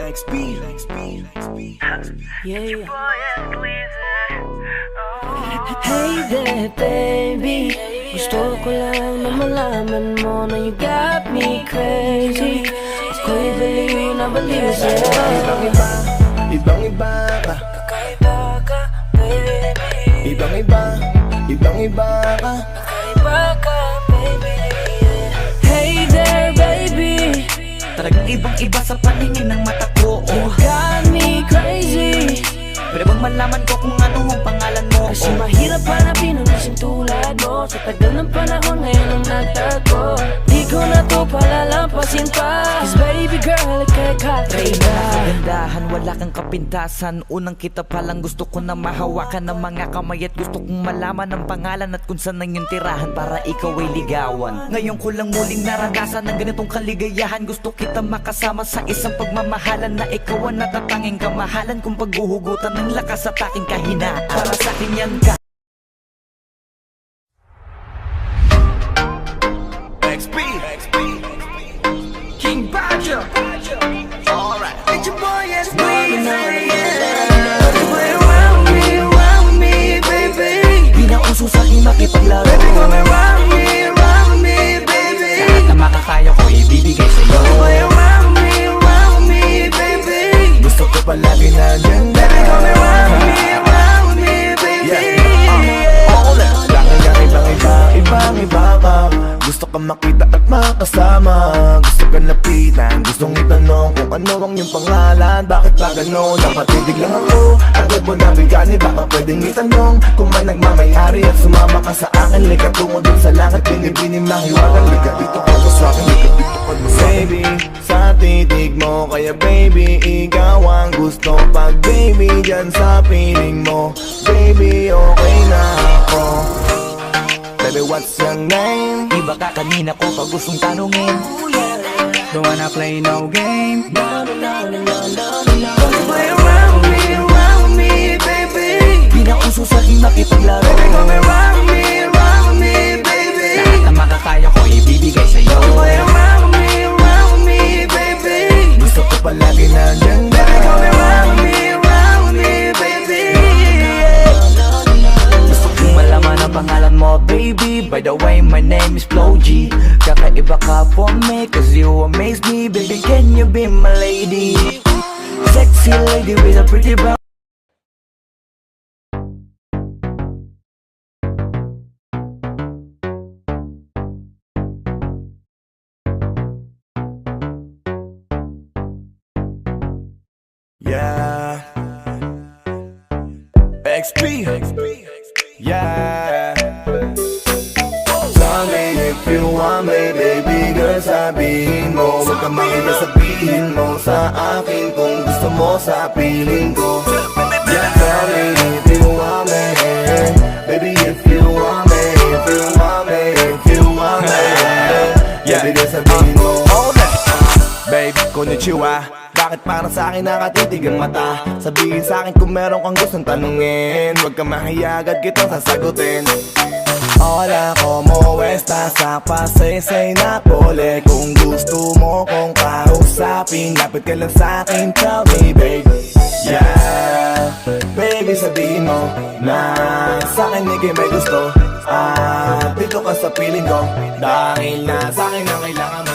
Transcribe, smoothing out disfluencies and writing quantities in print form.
XP. Yeah. Hey there, baby. Gusto ko lang na malaman mo na you got me crazy. Ako'y baliw na baliw sa'yo. Ibang-iba ka. Kakaiba ka, baby. Ibang-iba ka. Kakaiba ka, baby. Hey there, baby. Talagang ibang-iba sa paningin ng mata ko. You got me crazy. Pwede bang malaman ko kung ano ang pangalan mo? Kasi mahirap hanapin ang isang tulad mo. Sa tagal ng panahon ngayon ang nagtago. Di ko na to palalampasin pa. Cause baby girl, ika'y kakaiba. Kagandahan, wala kang kapintasan. Unang kita palang gusto ko na mahawakan ng mga kamay. At gusto kong malaman ang pangalan at kung saan ang iyong tirahan para ikaw ay ligawan. Ngayon ko lang muling naranasan ng ganitong kaligayahan. Gusto kita makasama sa isang pagmamahalan na ikaw ang natatanging kamahalan kung paghuhugutan ng lakas at aking kahinaan. Para sa akin yan ka. XP. King Badger. Alright. It's your boy XP. Play around me, baby. Di na uso sa'kin makipaglaro. Baby, come around me, baby. Lahat na makakaya ko ibibigay sa'yo. Play around me, baby. Gusto ko palagi na dyan. Baby, come around me, baby. Ibang-iba ka. Gusto ka makita at makasama. Gusto ka lapitan. Gustong itanong kung ano ang iyong pangalan. Bakit ba gano'n? Napatidig lang ako. Agad mo nabigani. Baka pwedeng itanong kung may nagmamayari at sumama ka sa akin. Lika tungo dun sa langit. Binibini mahiwagan. Lika dito ka sa swakin. Lika dito ka sa baby, sa titig mo. Kaya baby, ikaw ang gusto. Pag baby, dyan sa piling mo. Baby, okay na ako. Baby, what's your name? Iba ka kanina ko pag gustong tanungin. Don't wanna play no game. Play around me, baby. Di na uso sa'kin makipaglaro. Baby, come around me, baby. Lahat na makakaya ko ibibigay sa'yo. Play around me, baby. Gusto ko palagi na dyan. Baby, come around me, baby. Gusto kong malaman ang pangalan mo, baby. By the way, my name is Flo G. Kakaiba ka for me, cause you amaze me. Baby, can you be my lady? Sexy lady with a pretty brown. Yeah. XP. Yeah. Tell me if you want me, baby girl, sabihin mo. Huwag kang mahiya, sabihin mo sa akin kung gusto mo sa piling ko. Yeah, tell me if you want me, baby, if you want me, if you want me, if you want me. Yeah, baby girl, sabihin mo. Babe, konnichiwa. Bakit parang sa'kin nakatitig ang mata? Sabihin sa'kin kung meron kang gustong tanungin. Huwag kang mahiya, agad kitang sasagutin. Hola, como estás? Sa pasaysay na pole. Kung gusto mo kong kausapin, lapit ka lang sa'kin, tell me babe. Yeah, baby sabihin mo na sa'kin ikay may gusto. At dito ka sa piling ko, dahil na sa'kin ang kailangan mo.